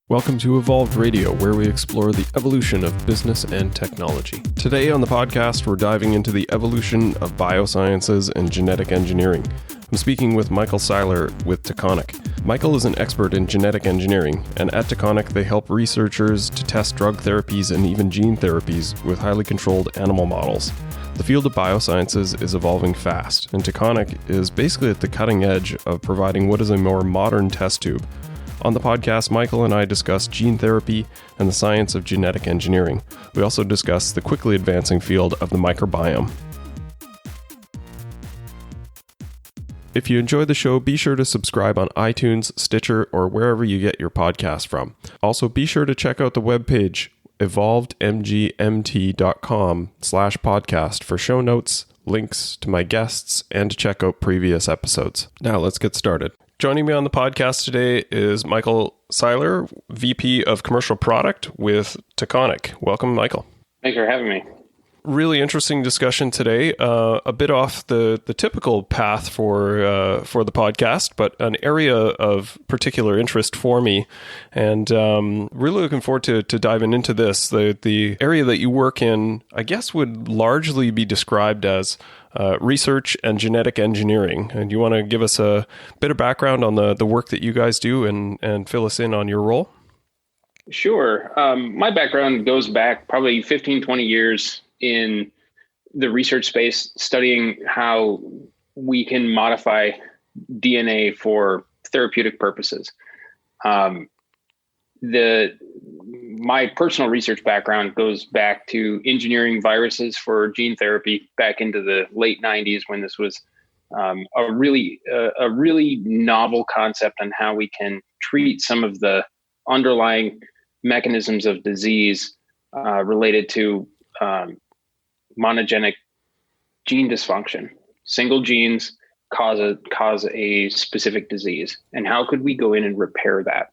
Welcome to Evolved Radio, where we explore the evolution of business and technology. Today on the podcast, we're diving into the evolution of biosciences and genetic engineering. I'm speaking with Michael Seiler with Taconic. Michael is an expert in genetic engineering, and at Taconic, they help researchers to test drug therapies and even gene therapies with highly controlled animal models. The field of biosciences is evolving fast, and Taconic is basically at the cutting edge of providing what is a more modern test tube. On the podcast, Michael and I discuss gene therapy and the science of genetic engineering. We also discuss the quickly advancing field of the microbiome. If you enjoy the show, be sure to subscribe on iTunes, Stitcher, or wherever you get your podcast from. Also, be sure to check out the webpage evolvedmgmt.com/podcast for show notes, links to my guests, and to check out previous episodes. Now, let's get started. Joining me on the podcast today is Michael Seiler, VP of Commercial Product with Taconic. Welcome, Michael. Thanks for having me. Really interesting discussion today. A bit off the typical path for the podcast, but an area of particular interest for me, and really looking forward to diving into this. The area that you work in, I guess, would largely be described as research and genetic engineering. And you want to give us a bit of background on the work that you guys do and fill us in on your role? Sure. My background goes back probably 15, 20 years in the research space, studying how we can modify DNA for therapeutic purposes. My personal research background goes back to engineering viruses for gene therapy back into the late 90s, when this was a really novel concept on how we can treat some of the underlying mechanisms of disease related to monogenic gene dysfunction. Single genes cause a specific disease, and how could we go in and repair that?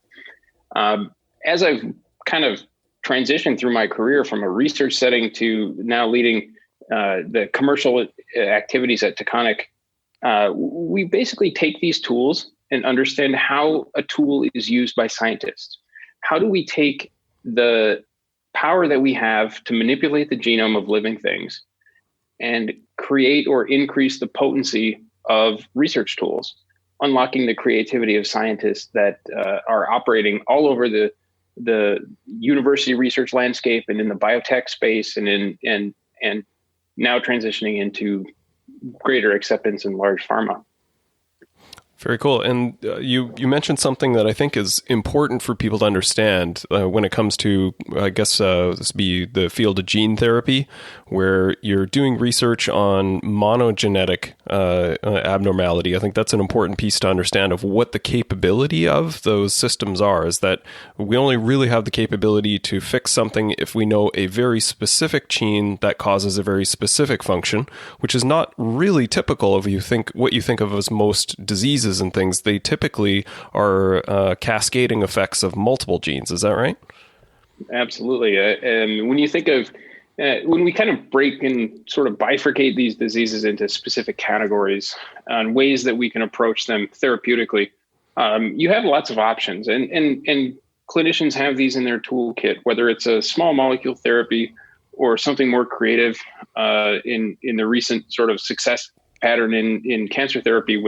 As I've kind of transitioned through my career from a research setting to now leading the commercial activities at Taconic, we basically take these tools and understand how a tool is used by scientists. How do we take the power that we have to manipulate the genome of living things and create or increase the potency of research tools, unlocking the creativity of scientists that are operating all over the university research landscape and in the biotech space, and now transitioning into greater acceptance in large pharma. Very cool. And you mentioned something that I think is important for people to understand when it comes to, I guess, this would be the field of gene therapy, where you're doing research on monogenetic abnormality. I think that's an important piece to understand of what the capability of those systems are, is that we only really have the capability to fix something if we know a very specific gene that causes a very specific function, which is not really typical of what you think of as most diseases and things. They typically are cascading effects of multiple genes. Is that right? Absolutely. And when you think of, when we kind of break and sort of bifurcate these diseases into specific categories on ways that we can approach them therapeutically, you have lots of options. And clinicians have these in their toolkit, whether it's a small molecule therapy or something more creative in the recent sort of success pattern in cancer therapy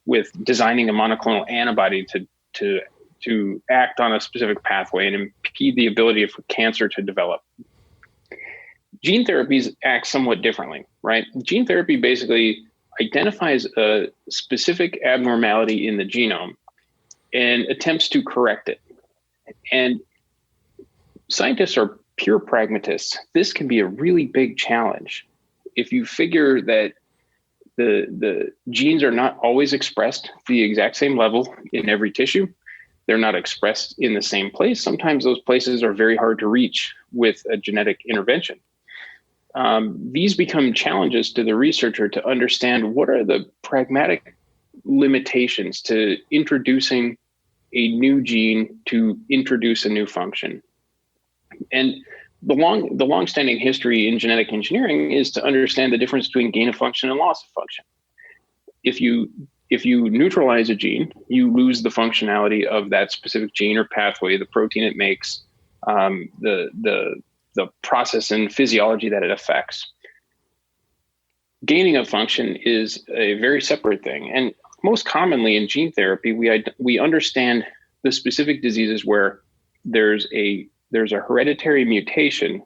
with designing a monoclonal antibody to act on a specific pathway and impede the ability for cancer to develop. Gene therapies act somewhat differently, right? Gene therapy basically identifies a specific abnormality in the genome and attempts to correct it. And scientists are pure pragmatists. This can be a really big challenge. If you figure that the genes are not always expressed at the exact same level in every tissue, they're not expressed in the same place. Sometimes those places are very hard to reach with a genetic intervention. These become challenges to the researcher to understand what are the pragmatic limitations to introducing a new gene to introduce a new function. And the long-standing history in genetic engineering is to understand the difference between gain of function and loss of function. If you if you neutralize a gene, you lose the functionality of that specific gene or pathway, the protein it makes, the process and physiology that it affects. Gaining of function is a very separate thing. And most commonly in gene therapy, we understand the specific diseases where there's a hereditary mutation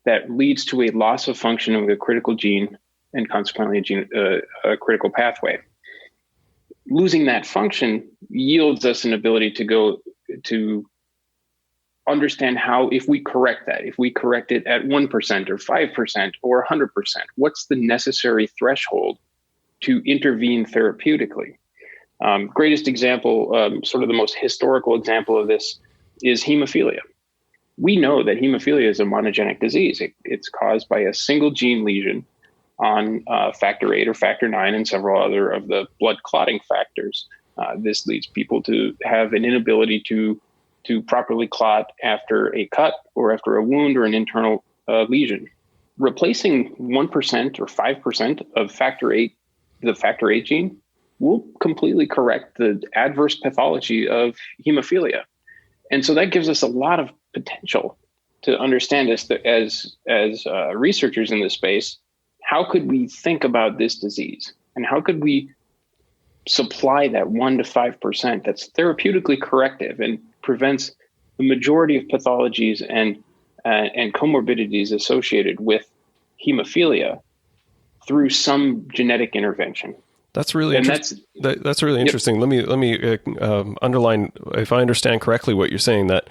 that leads to a loss of function of a critical gene and consequently a critical pathway. Losing that function yields us an ability to understand how, if we correct it at 1% or 5% or 100%, what's the necessary threshold to intervene therapeutically? Greatest example, sort of the most historical example of this is hemophilia. We know that hemophilia is a monogenic disease. It's caused by a single gene lesion on factor VIII or factor IX and several other of the blood clotting factors. This leads people to have an inability to properly clot after a cut or after a wound or an internal lesion. Replacing 1% or 5% of factor VIII, the factor VIII gene, will completely correct the adverse pathology of hemophilia. And so that gives us a lot of potential to understand as researchers in this space. How could we think about this disease, and how could we supply that 1 to 5% that's therapeutically corrective and prevents the majority of pathologies and comorbidities associated with hemophilia through some genetic intervention? That's really interesting. That's really interesting. Yep. Let me underline, if I understand correctly, what you're saying, that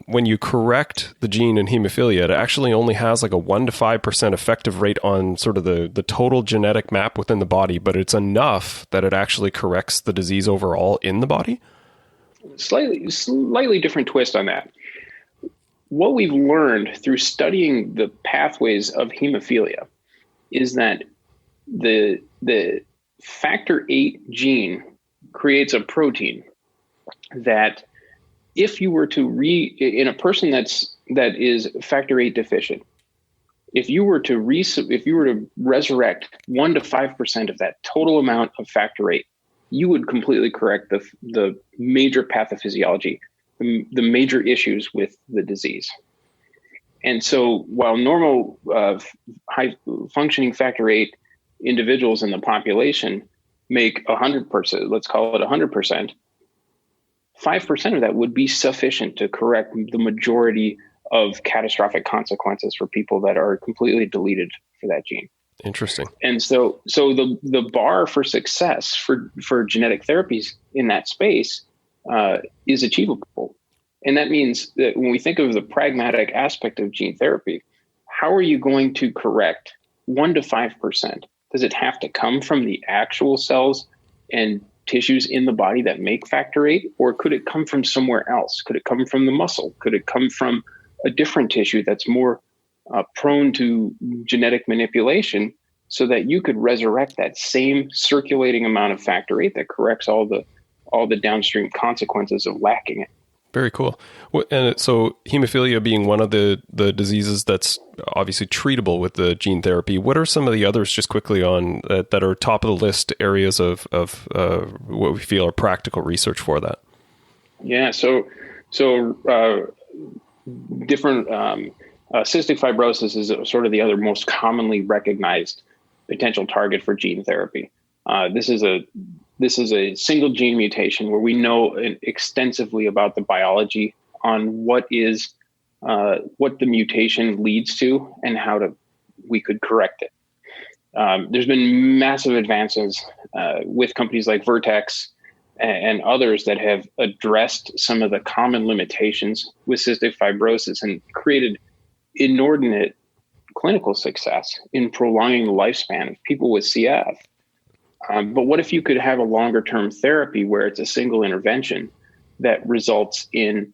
when you correct the gene in hemophilia, it actually only has like a 1 to 5% effective rate on sort of the total genetic map within the body, but it's enough that it actually corrects the disease overall in the body. Slightly different twist on that. What we've learned through studying the pathways of hemophilia is that the factor VIII gene creates a protein that, if you were to in a person that is factor VIII deficient, if you were to resurrect 1 to 5% of that total amount of factor VIII, you would completely correct the major pathophysiology, the major issues with the disease. And so while normal high functioning factor VIII individuals in the population make 100%, let's call it 100%, 5% of that would be sufficient to correct the majority of catastrophic consequences for people that are completely deleted for that gene. Interesting. And so the bar for success for genetic therapies in that space is achievable. And that means that when we think of the pragmatic aspect of gene therapy, how are you going to correct 1 to 5%? Does it have to come from the actual cells and tissues in the body that make factor VIII, or could it come from somewhere else? Could it come from the muscle? Could it come from a different tissue that's more prone to genetic manipulation, so that you could resurrect that same circulating amount of factor VIII that corrects all the downstream consequences of lacking it? Very cool. And so hemophilia being one of the diseases that's obviously treatable with the gene therapy, what are some of the others, just quickly on that are top of the list areas of what we feel are practical research for that? Yeah. So different cystic fibrosis is sort of the other most commonly recognized potential target for gene therapy. This is a single gene mutation where we know extensively about the biology on what the mutation leads to and how we could correct it. There's been massive advances with companies like Vertex and others that have addressed some of the common limitations with cystic fibrosis and created inordinate clinical success in prolonging the lifespan of people with CF. But what if you could have a longer term therapy where it's a single intervention that results in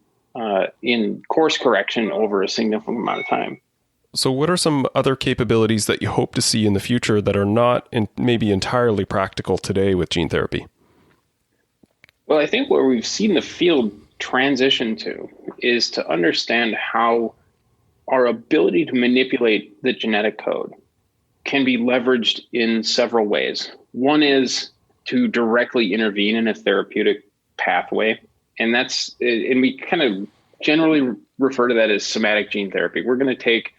course correction over a significant amount of time? So what are some other capabilities that you hope to see in the future that are not maybe entirely practical today with gene therapy? Well, I think where we've seen the field transition to is to understand how our ability to manipulate the genetic code can be leveraged in several ways. One is to directly intervene in a therapeutic pathway. And we kind of generally refer to that as somatic gene therapy. We're going to take,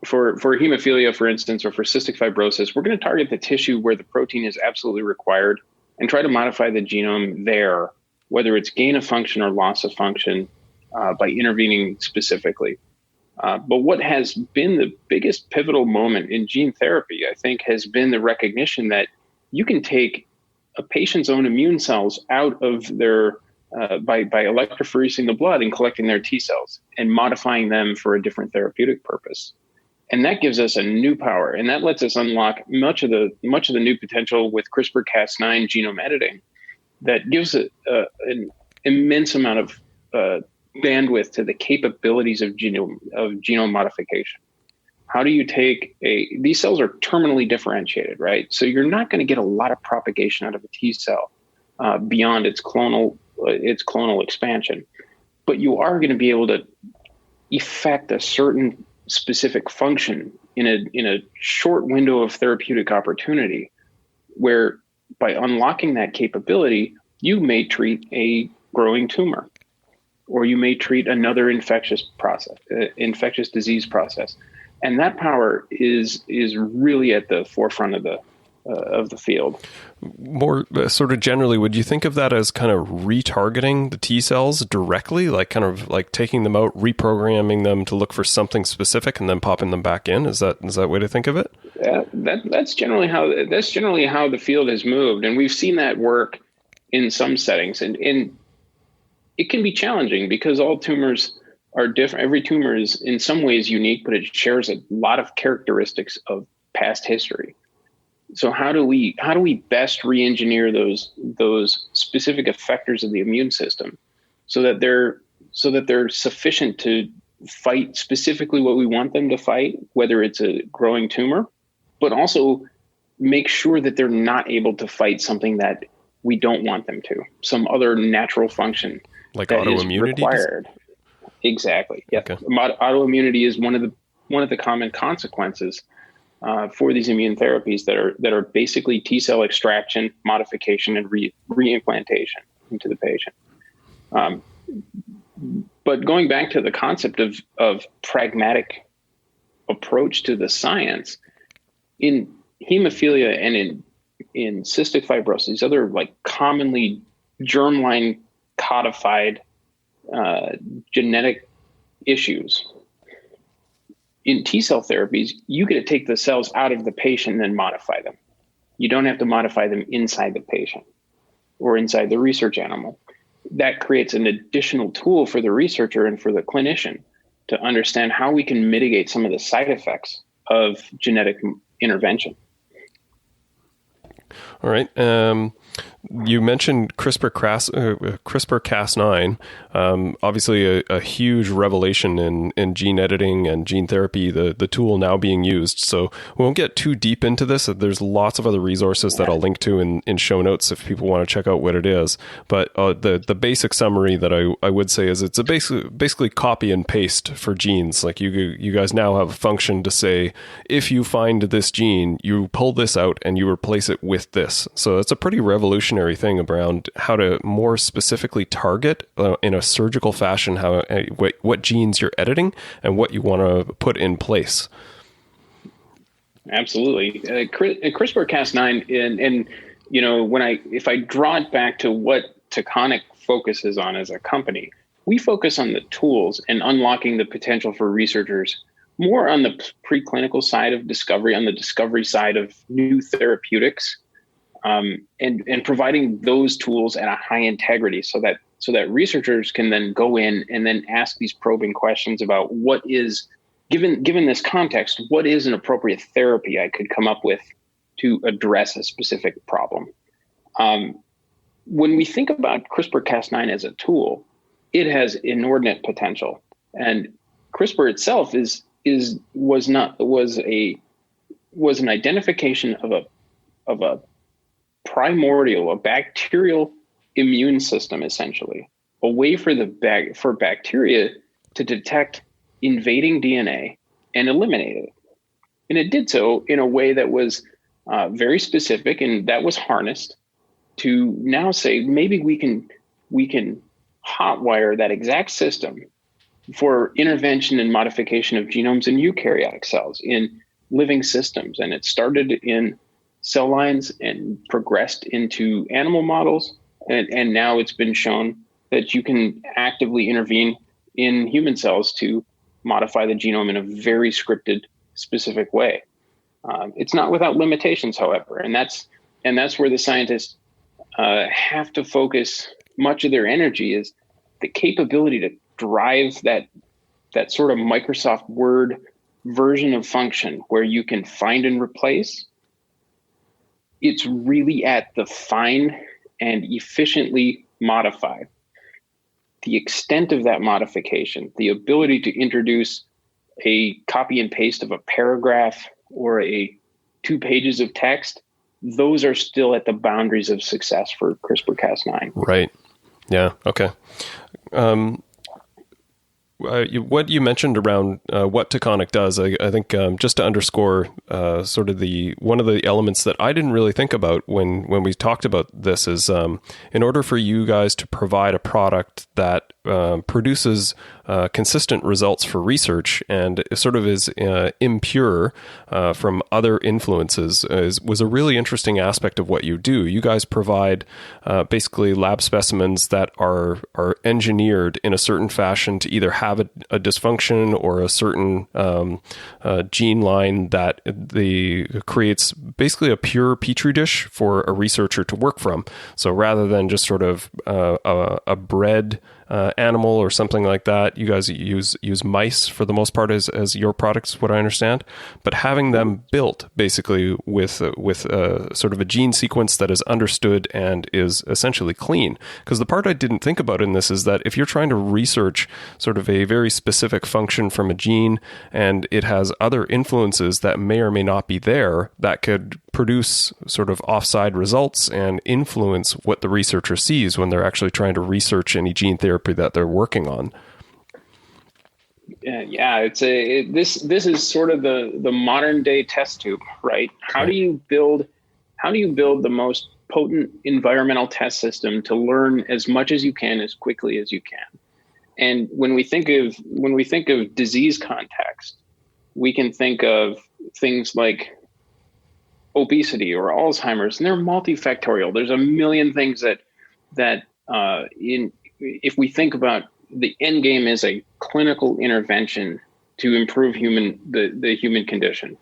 for hemophilia, for instance, or for cystic fibrosis, we're going to target the tissue where the protein is absolutely required and try to modify the genome there, whether it's gain of function or loss of function, by intervening specifically. But what has been the biggest pivotal moment in gene therapy, I think, has been the recognition that you can take a patient's own immune cells out of their, by electrophoresing the blood and collecting their T cells and modifying them for a different therapeutic purpose. And that gives us a new power, and that lets us unlock much of the new potential with CRISPR-Cas9 genome editing. That gives it an immense amount of bandwidth to the capabilities of genome modification. How do you take these cells are terminally differentiated, right? So you're not going to get a lot of propagation out of a T cell beyond its clonal expansion, but you are going to be able to effect a certain specific function in a short window of therapeutic opportunity, where by unlocking that capability, you may treat a growing tumor, or you may treat another infectious disease process. And that power is really at the forefront of the field. More sort of generally, would you think of that as kind of retargeting the T cells directly, like kind of like taking them out, reprogramming them to look for something specific, and then popping them back in? Is that a way to think of it? Yeah, that's generally how the field has moved, and we've seen that work in some settings, and it can be challenging because all tumors are different. Every tumor is in some ways unique, but it shares a lot of characteristics of past history. So how do we best re-engineer those specific effectors of the immune system so that they're sufficient to fight specifically what we want them to fight, whether it's a growing tumor, but also make sure that they're not able to fight something that we don't want them to, some other natural function like that autoimmunity is required. Exactly. Yeah. Okay. Autoimmunity is one of the common consequences for these immune therapies that are basically T cell extraction, modification, and reimplantation into the patient. But going back to the concept of pragmatic approach to the science, in hemophilia and in cystic fibrosis, these other like commonly germline codified genetic issues, in T cell therapies, you get to take the cells out of the patient and then modify them. You don't have to modify them inside the patient or inside the research animal. That creates an additional tool for the researcher and for the clinician to understand how we can mitigate some of the side effects of genetic intervention. All right. You mentioned CRISPR-Cas9, obviously a huge revelation in gene editing and gene therapy, the tool now being used. So we won't get too deep into this. There's lots of other resources that I'll link to in show notes if people want to check out what it is. But the basic summary that I would say is it's a basically copy and paste for genes. Like you guys now have a function to say, if you find this gene, you pull this out and you replace it with this. So it's a pretty revolutionary thing around how to more specifically target in a surgical fashion what genes you're editing and what you want to put in place. Absolutely. CRISPR-Cas9, and if I draw it back to what Taconic focuses on as a company, we focus on the tools and unlocking the potential for researchers more on the preclinical side of discovery, on the discovery side of new therapeutics. And providing those tools at a high integrity so that researchers can then go in and then ask these probing questions about what is, given this context, what is an appropriate therapy I could come up with to address a specific problem. When we think about CRISPR-Cas9 as a tool, it has inordinate potential, and CRISPR itself was an identification of a primordial, a bacterial immune system, essentially, a way for bacteria to detect invading DNA and eliminate it. And it did so in a way that was very specific, and that was harnessed to now say maybe we can hotwire that exact system for intervention and modification of genomes in eukaryotic cells in living systems. And it started in cell lines and progressed into animal models. And now it's been shown that you can actively intervene in human cells to modify the genome in a very scripted, specific way. It's not without limitations, however, and that's where the scientists have to focus much of their energy, is the capability to drive that sort of Microsoft Word version of function where you can find and replace. It's really at the find and efficiently modify. The extent of that modification, the ability to introduce a copy and paste of a paragraph or 2 pages of text, those are still at the boundaries of success for CRISPR-Cas9. Right. Yeah. Okay. What you mentioned around what Taconic does, I think just to underscore sort of one of the elements that I didn't really think about when we talked about this is in order for you guys to provide a product that produces consistent results for research and sort of is impure from other influences was a really interesting aspect of what you do. You guys provide basically lab specimens that are engineered in a certain fashion to either have a dysfunction or a certain gene line that creates basically a pure petri dish for a researcher to work from. So rather than just sort of a bred animal or something like that, you guys use mice for the most part as your products, what I understand. But having them built basically with sort of a gene sequence that is understood and is essentially clean. Because the part I didn't think about in this is that if you're trying to research sort of a very specific function from a gene and it has other influences that may or may not be there, that could produce sort of offside results and influence what the researcher sees when they're actually trying to research any gene therapy that they're working on. Yeah, this is sort of the modern day test tube, right? How do you build the most potent environmental test system to learn as much as you can as quickly as you can? And when we think of disease context, we can think of things like obesity or Alzheimer's, and they're multifactorial. There's a million things if we think about the end game is a clinical intervention to improve the human condition,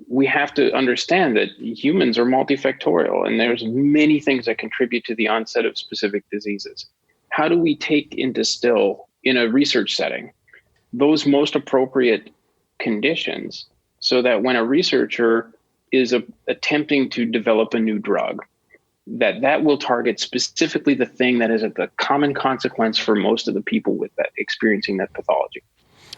we have to understand that humans are multifactorial and there's many things that contribute to the onset of specific diseases. How do we take and distill in a research setting those most appropriate conditions so that when a researcher is attempting to develop a new drug, that will target specifically the thing that is at the common consequence for most of the people with that experiencing that pathology?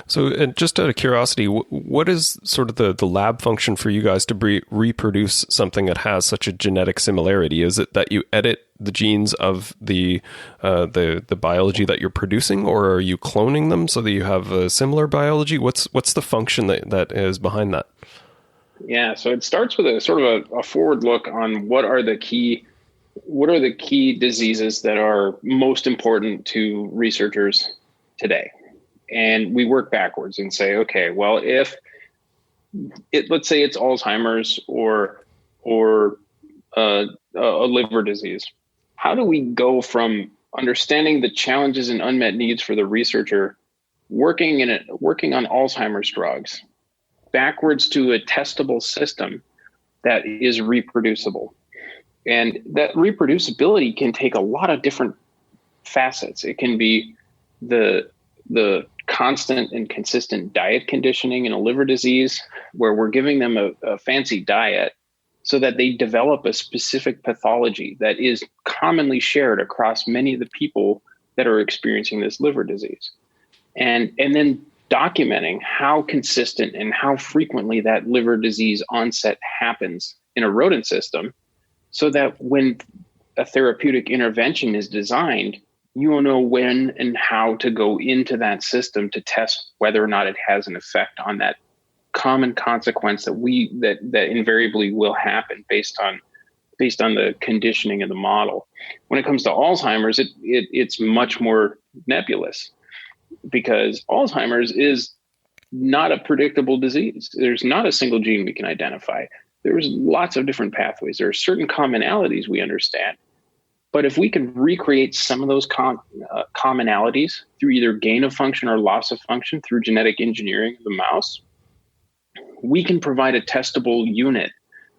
So just out of curiosity, what is sort of the lab function for you guys to reproduce something that has such a genetic similarity? Is it that you edit the genes of the biology that you're producing, or are you cloning them so that you have a similar biology? What's the function that is behind that? Yeah, so it starts with a sort of a forward look on what are the key diseases that are most important to researchers today. And we work backwards and say, okay, well, if let's say it's Alzheimer's or a liver disease, how do we go from understanding the challenges and unmet needs for the researcher working on Alzheimer's drugs backwards to a testable system that is reproducible? And that reproducibility can take a lot of different facets. It can be the constant and consistent diet conditioning in a liver disease, where we're giving them a fancy diet so that they develop a specific pathology that is commonly shared across many of the people that are experiencing this liver disease. And then documenting how consistent and how frequently that liver disease onset happens in a rodent system, so that when a therapeutic intervention is designed, you will know when and how to go into that system to test whether or not it has an effect on that common consequence that invariably will happen based on based on the conditioning of the model. When it comes to Alzheimer's, it's much more nebulous, because Alzheimer's is not a predictable disease. There's not a single gene we can identify. There's lots of different pathways. There are certain commonalities we understand. But if we can recreate some of those commonalities through either gain of function or loss of function through genetic engineering of the mouse, we can provide a testable unit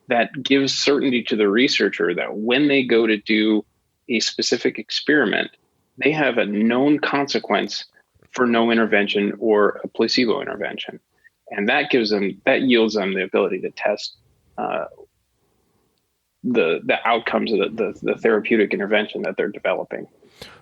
that gives certainty to the researcher that when they go to do a specific experiment, they have a known consequence for no intervention or a placebo intervention. And that yields them the ability to test the outcomes of the therapeutic intervention that they're developing.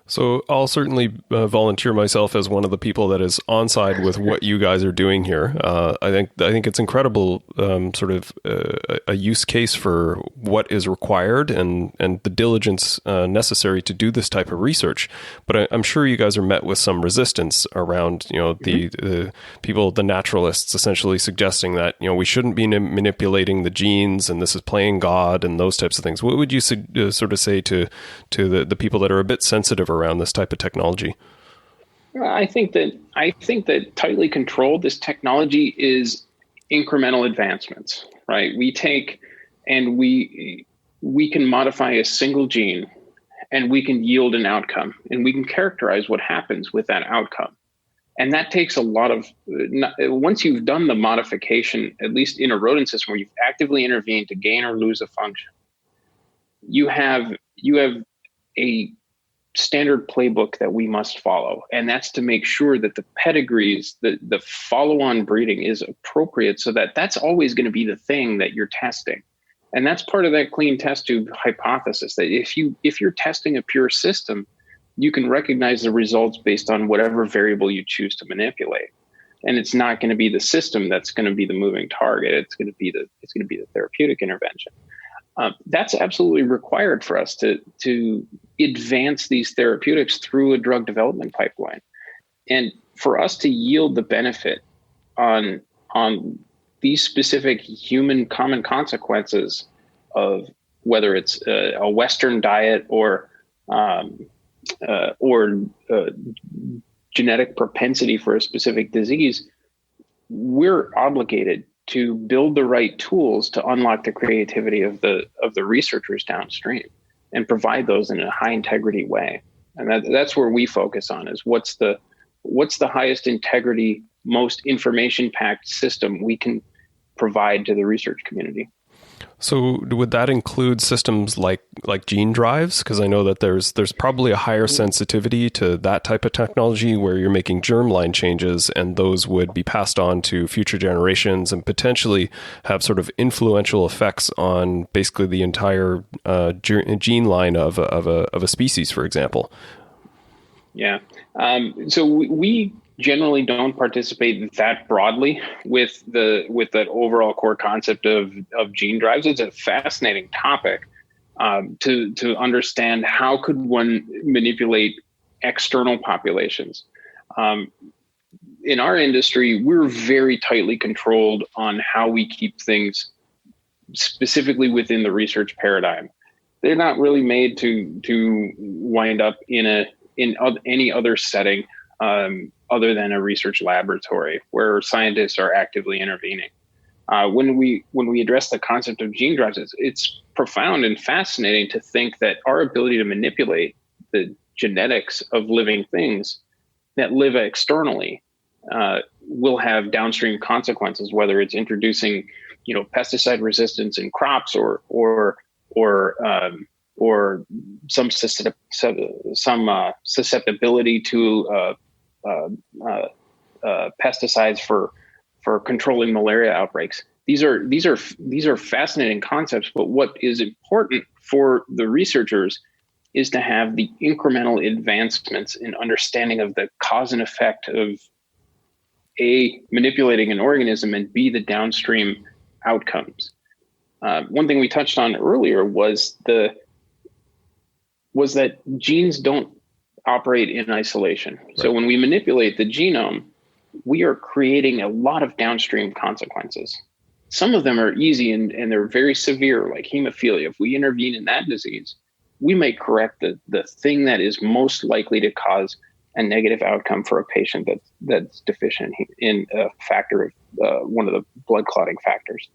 So I'll certainly volunteer myself as one of the people that is on side with what you guys are doing here. I think it's incredible, sort of a use case for what is required and the diligence necessary to do this type of research. But I'm sure you guys are met with some resistance around, the people, the naturalists, essentially suggesting that we shouldn't be manipulating the genes and this is playing God and those types of things. What would you sort of say to the people that are a bit sensitive around this type of technology? I think that tightly controlled, this technology is incremental advancements, right? We take and we can modify a single gene and we can yield an outcome and we can characterize what happens with that outcome. And that takes a lot of, once you've done the modification, at least in a rodent system where you've actively intervened to gain or lose a function, you have a standard playbook that we must follow. And that's to make sure that the pedigrees, the follow-on breeding is appropriate, so that that's always going to be the thing that you're testing. And that's part of that clean test tube hypothesis, that if you're testing a pure system, you can recognize the results based on whatever variable you choose to manipulate. And it's not going to be the system that's going to be the moving target. It's going to be the therapeutic intervention. That's absolutely required for us to advance these therapeutics through a drug development pipeline. And for us to yield the benefit on these specific human common consequences of whether it's a Western diet or genetic propensity for a specific disease, we're obligated to build the right tools to unlock the creativity of the researchers downstream and provide those in a high integrity way. And that's where we focus on, is what's the highest integrity, most information packed system we can provide to the research community. So would that include systems like gene drives? Because I know that there's probably a higher sensitivity to that type of technology where you're making germline changes, and those would be passed on to future generations and potentially have sort of influential effects on basically the entire gene line of a species, for example. Yeah. So we generally don't participate that broadly with that overall core concept of gene drives. It's a fascinating topic to understand how could one manipulate external populations. In our industry, we're very tightly controlled on how we keep things specifically within the research paradigm. They're not really made to wind up in any other setting other than a research laboratory where scientists are actively intervening. When we address the concept of gene drives, it's profound and fascinating to think that our ability to manipulate the genetics of living things that live externally will have downstream consequences, whether it's introducing, pesticide resistance in crops or some susceptibility to pesticides for controlling malaria outbreaks. These are fascinating concepts, but what is important for the researchers is to have the incremental advancements in understanding of the cause and effect of A, manipulating an organism, and B, the downstream outcomes. One thing we touched on earlier was that genes don't operate in isolation. Right. So when we manipulate the genome, we are creating a lot of downstream consequences. Some of them are easy and they're very severe, like hemophilia. If we intervene in that disease, we may correct the thing that is most likely to cause a negative outcome for a patient that's deficient in a factor of one of the blood clotting factors.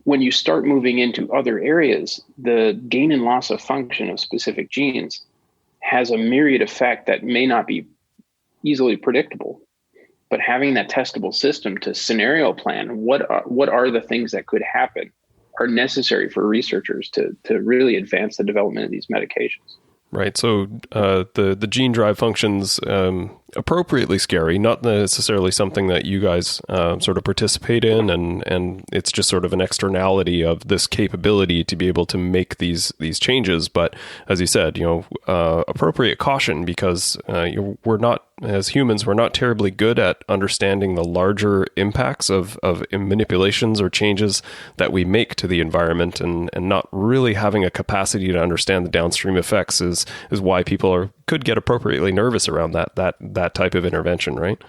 When you start moving into other areas, the gain and loss of function of specific genes has a myriad effect that may not be easily predictable. But having that testable system to scenario plan what are the things that could happen are necessary for researchers to really advance the development of these medications. Right. So the gene drive functions appropriately scary, not necessarily something that you guys sort of participate in, and it's just sort of an externality of this capability to be able to make these changes. But as you said, appropriate caution, because we're not, as humans, we're not terribly good at understanding the larger impacts of manipulations or changes that we make to the environment, and not really having a capacity to understand the downstream effects is why people could get appropriately nervous around that type of intervention, right?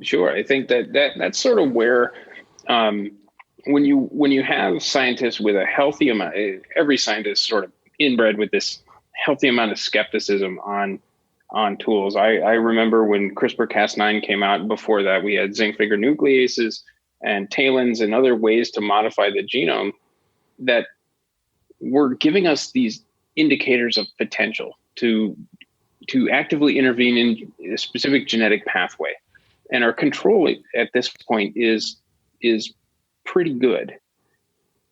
Sure. I think that's sort of where when you have scientists with a healthy amount, every scientist sort of inbred with this healthy amount of skepticism on tools. I remember when CRISPR-Cas9 came out. Before that, we had zinc finger nucleases and talins and other ways to modify the genome that were giving us these indicators of potential to actively intervene in a specific genetic pathway. And our control at this point is pretty good.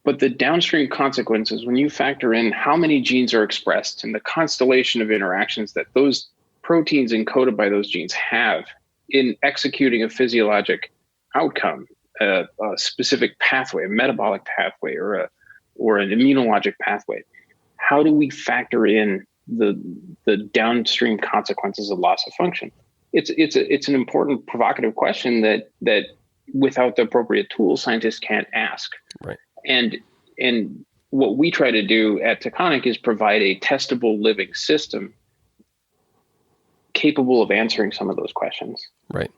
But the downstream consequences, when you factor in how many genes are expressed and the constellation of interactions that those proteins encoded by those genes have in executing a physiologic outcome, a specific pathway, a metabolic pathway, or an immunologic pathway, how do we factor in the downstream consequences of loss of function? It's an important provocative question that without the appropriate tools, scientists can't ask. Right. And what we try to do at Taconic is provide a testable living system capable of answering some of those questions. Right.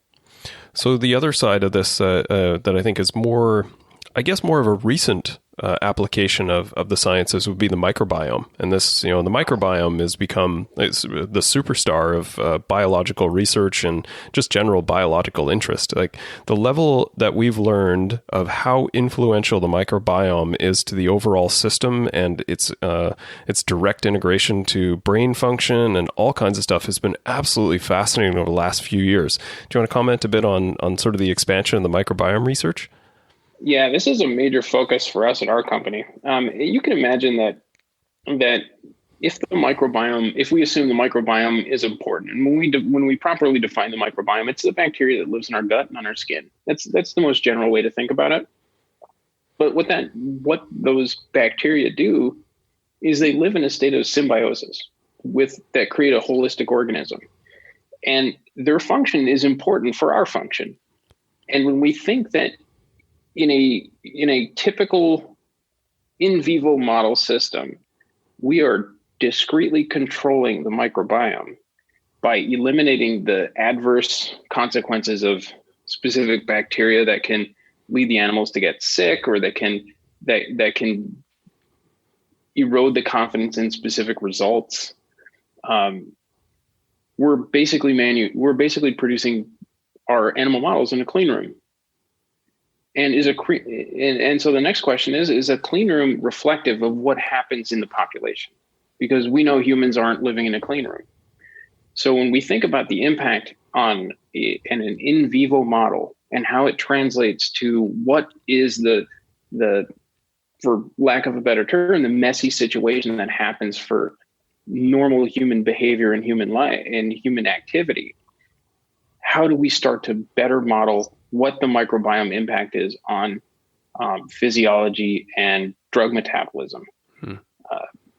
So the other side of this that I think is more of a recent application of the sciences would be the microbiome. And this, the microbiome has become the superstar of biological research and just general biological interest. Like the level that we've learned of how influential the microbiome is to the overall system and its direct integration to brain function and all kinds of stuff has been absolutely fascinating over the last few years. Do you want to comment a bit on sort of the expansion of the microbiome research? Yeah, this is a major focus for us at our company. You can imagine that if we assume the microbiome is important, and when we properly define the microbiome, it's the bacteria that lives in our gut and on our skin. That's the most general way to think about it. But what those bacteria do is they live in a state of symbiosis that create a holistic organism, and their function is important for our function. And when we think that in a typical in vivo model system, we are discreetly controlling the microbiome by eliminating the adverse consequences of specific bacteria that can lead the animals to get sick, or that can erode the confidence in specific results. We're basically producing our animal models in a clean room. And so the next question is a clean room reflective of what happens in the population? Because we know humans aren't living in a clean room. So when we think about the impact on an in vivo model and how it translates to what is the for lack of a better term, the messy situation that happens for normal human behavior and human life and human activity, how do we start to better model what the microbiome impact is on physiology and drug metabolism?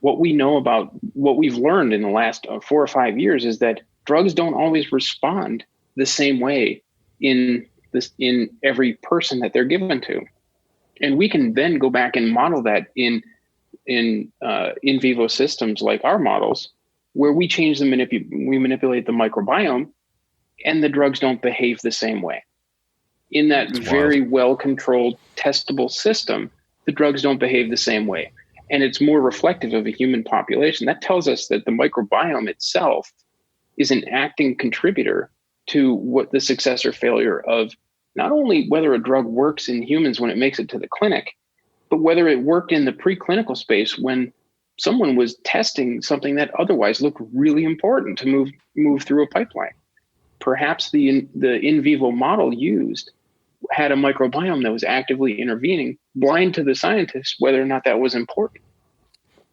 What we know about what we've learned in the last 4 or 5 years is that drugs don't always respond the same way in every person that they're given to. And we can then go back and model that in vivo systems like our models, where we manipulate the microbiome and the drugs don't behave the same way. in that It's very wild. well-controlled, testable system, the drugs don't behave the same way. And it's more reflective of a human population. That tells us that the microbiome itself is an acting contributor to what the success or failure of not only whether a drug works in humans when it makes it to the clinic, but whether it worked in the preclinical space when someone was testing something that otherwise looked really important to move through a pipeline. Perhaps the in vivo model used had a microbiome that was actively intervening, blind to the scientists whether or not that was important.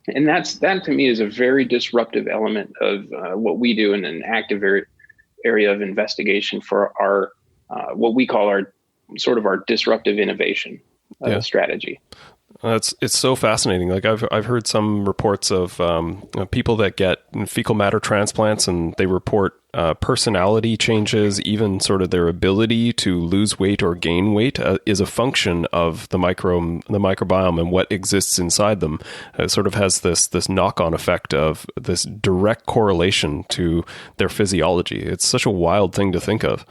And that to me is a very disruptive element of what we do in an active area of investigation for our what we call our sort of our disruptive innovation Yeah. strategy. It's so fascinating. Like I've heard some reports of people that get fecal matter transplants, and they report personality changes, even sort of their ability to lose weight or gain weight is a function of the microbiome and what exists inside them. It sort of has this knock-on effect of this direct correlation to their physiology. It's such a wild thing to think of.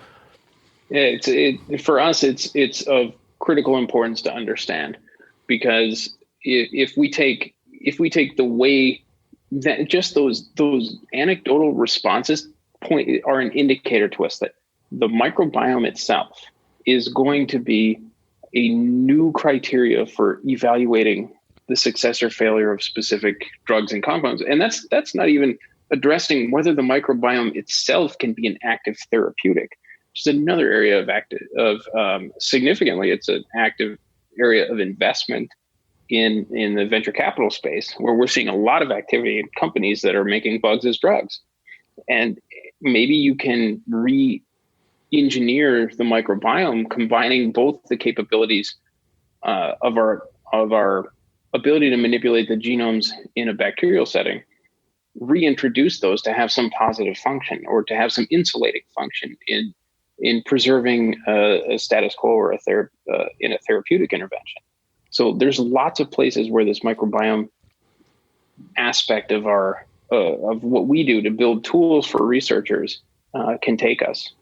For us, it's of critical importance to understand, because if we take the way that just those anecdotal responses are an indicator to us that the microbiome itself is going to be a new criteria for evaluating the success or failure of specific drugs and compounds. And that's not even addressing whether the microbiome itself can be an active therapeutic, which is another area significantly, it's an active area of investment in the venture capital space, where we're seeing a lot of activity in companies that are making bugs as drugs. And maybe you can re-engineer the microbiome, combining both the capabilities of our ability to manipulate the genomes in a bacterial setting, reintroduce those to have some positive function or to have some insulating function in preserving a status quo or in a therapeutic intervention. So there's lots of places where this microbiome aspect of of what we do to build tools for researchers can take us.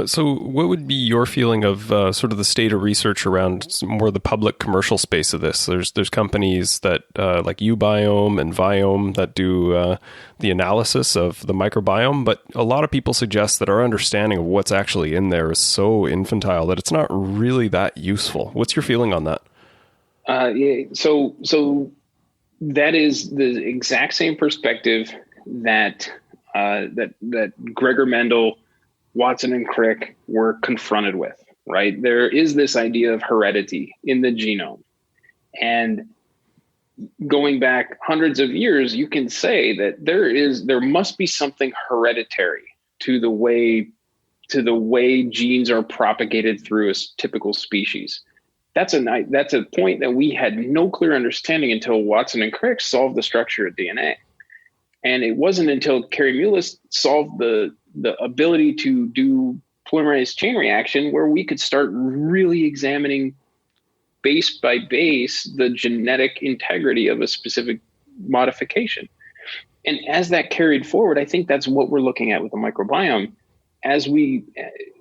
So what would be your feeling of sort of the state of research around more the public commercial space of this? There's companies that like ERP048 and Viome that do the analysis of the microbiome, but a lot of people suggest that our understanding of what's actually in there is so infantile that it's not really that useful. What's your feeling on that? So that is the exact same perspective that Gregor Mendel, Watson, and Crick were confronted with, right? There is this idea of heredity in the genome. And going back hundreds of years, you can say that there must be something hereditary to the way genes are propagated through a typical species. That's a point that we had no clear understanding until Watson and Crick solved the structure of DNA. And it wasn't until Kerry Mullis solved the ability to do polymerase chain reaction where we could start really examining base by base the genetic integrity of a specific modification. And as that carried forward, I think that's what we're looking at with the microbiome.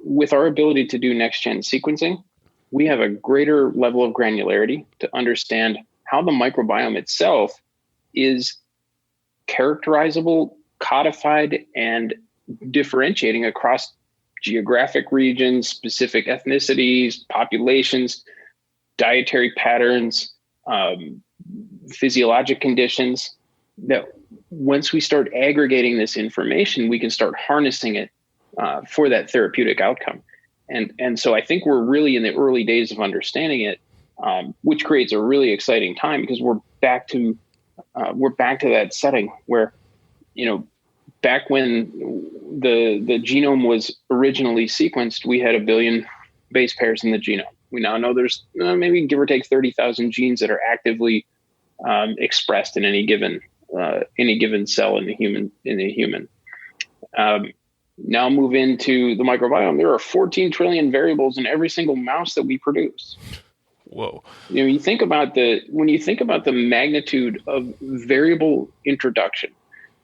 With our ability to do next-gen sequencing, we have a greater level of granularity to understand how the microbiome itself is characterizable, codified, and differentiating across geographic regions, specific ethnicities, populations, dietary patterns, physiologic conditions, that once we start aggregating this information, we can start harnessing it for that therapeutic outcome. And so I think we're really in the early days of understanding it, which creates a really exciting time, because we're back to that setting where, back when the genome was originally sequenced, we had 1 billion base pairs in the genome. We now know there's maybe give or take 30,000 genes that are actively expressed in any given cell in the human. Now move into the microbiome. There are 14 trillion variables in every single mouse that we produce. Whoa! When you think about the magnitude of variable introduction,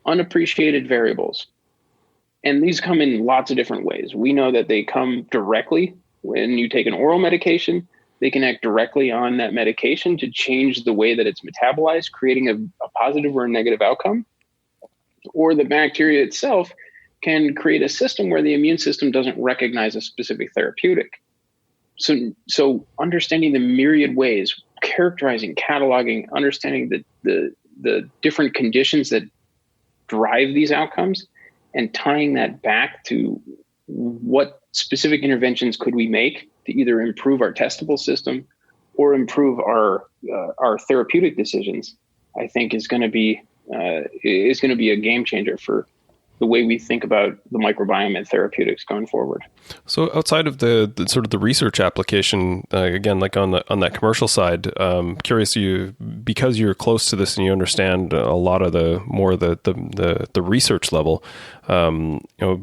unappreciated variables, and these come in lots of different ways. We know that they come directly When you take an oral medication, they can act directly on that medication to change the way that it's metabolized, creating a positive or a negative outcome. Or the bacteria itself can create a system where the immune system doesn't recognize a specific therapeutic. So understanding the myriad ways, characterizing, cataloging, understanding the different conditions that drive these outcomes, and tying that back to what specific interventions could we make to either improve our testable system or improve our therapeutic decisions, I think is going to be a game changer for the way we think about the microbiome and therapeutics going forward. So outside of the sort of the research application, again, like on that commercial side, curious, because you're close to this and you understand a lot of the research level.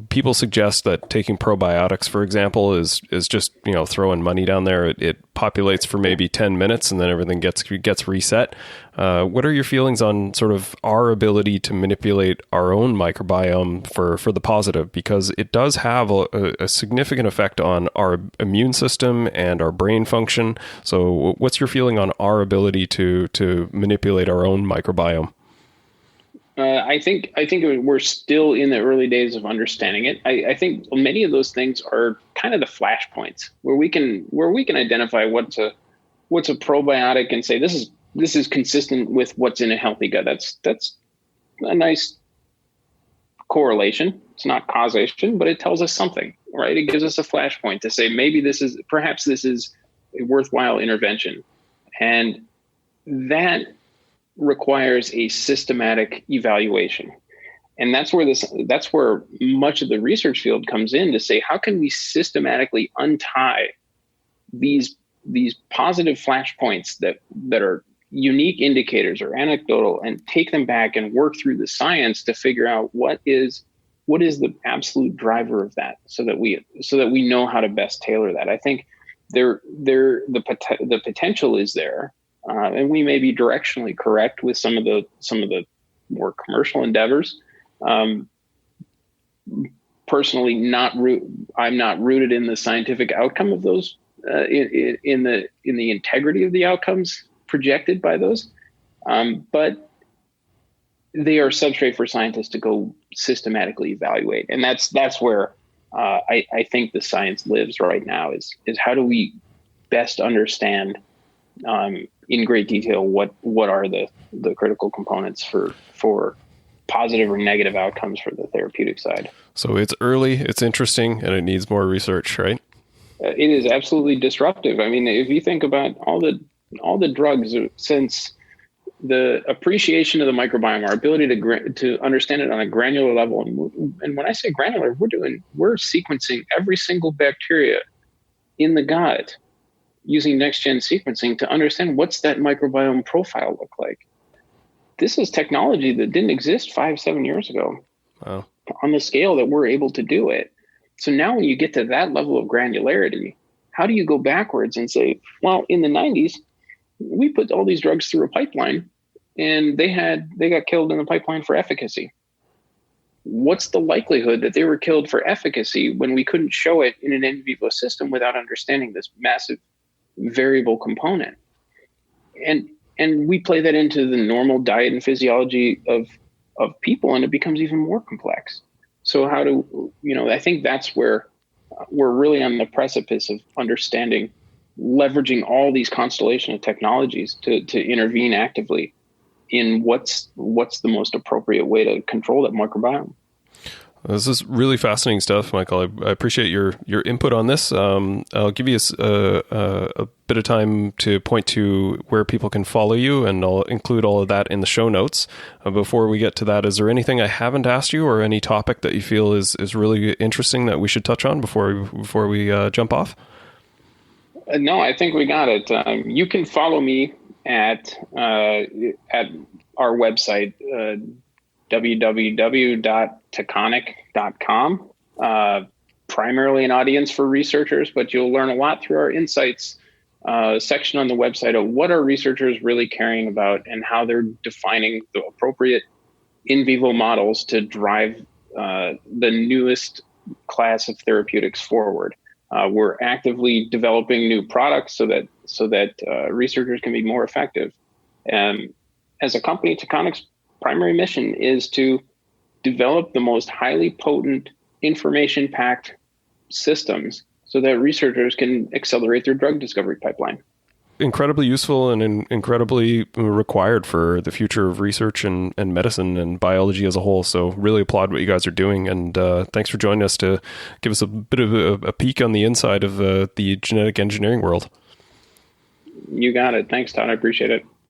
People suggest that taking probiotics, for example, is just throwing money down there. It populates for maybe 10 minutes and then everything gets reset. What are your feelings on sort of our ability to manipulate our own microbiome for the positive? Because it does have a significant effect on our immune system and our brain function. So what's your feeling on our ability to manipulate our own microbiome? I think we're still in the early days of understanding it. I think many of those things are kind of the flashpoints where we can identify what's a probiotic and say this is consistent with what's in a healthy gut. That's a nice correlation. It's not causation, but it tells us something, right? It gives us a flashpoint to say maybe perhaps this is a worthwhile intervention, and that requires a systematic evaluation. And that's where much of the research field comes in to say, how can we systematically untie these positive flashpoints that are unique indicators or anecdotal, and take them back and work through the science to figure out what is the absolute driver of that, so that we know how to best tailor that. I think the potential is there. And we may be directionally correct with some of the more commercial endeavors. Personally, I'm not rooted in the scientific outcome of those, in the integrity of the outcomes projected by those. But they are substrate for scientists to go systematically evaluate, and that's where I think the science lives right now. Is how do we best understand in great detail what are the critical components for positive or negative outcomes for the therapeutic side. So it's early, it's interesting, and it needs more research, right? It is absolutely disruptive. I mean, if you think about all the drugs since the appreciation of the microbiome, our ability to understand it on a granular level, and when I say granular, we're sequencing every single bacteria in the gut using next-gen sequencing to understand what's that microbiome profile look like. This is technology that didn't exist 5-7 years ago. Wow. On the scale that we're able to do it. So now when you get to that level of granularity, how do you go backwards and say, well, in the 90s, we put all these drugs through a pipeline and they got killed in the pipeline for efficacy. What's the likelihood that they were killed for efficacy when we couldn't show it in an in vivo system without understanding this massive variable component? And we play that into the normal diet and physiology of people, and it becomes even more complex. So I think that's where we're really on the precipice of understanding, leveraging all these constellation of technologies to intervene actively in what's the most appropriate way to control that microbiome. This is really fascinating stuff, Michael. I appreciate your input on this. I'll give you a bit of time to point to where people can follow you, and I'll include all of that in the show notes. Before we get to that, is there anything I haven't asked you, or any topic that you feel is really interesting that we should touch on before we jump off? No, I think we got it. You can follow me at our website, www.taconic.com. Primarily an audience for researchers, but you'll learn a lot through our insights section on the website of what are researchers really caring about and how they're defining the appropriate in vivo models to drive the newest class of therapeutics forward. We're actively developing new products so that researchers can be more effective. And as a company, Taconic's primary mission is to develop the most highly potent, information-packed systems so that researchers can accelerate their drug discovery pipeline. Incredibly useful and incredibly required for the future of research and medicine and biology as a whole. So really applaud what you guys are doing. And thanks for joining us to give us a bit of a peek on the inside of the genetic engineering world. You got it. Thanks, Todd. I appreciate it.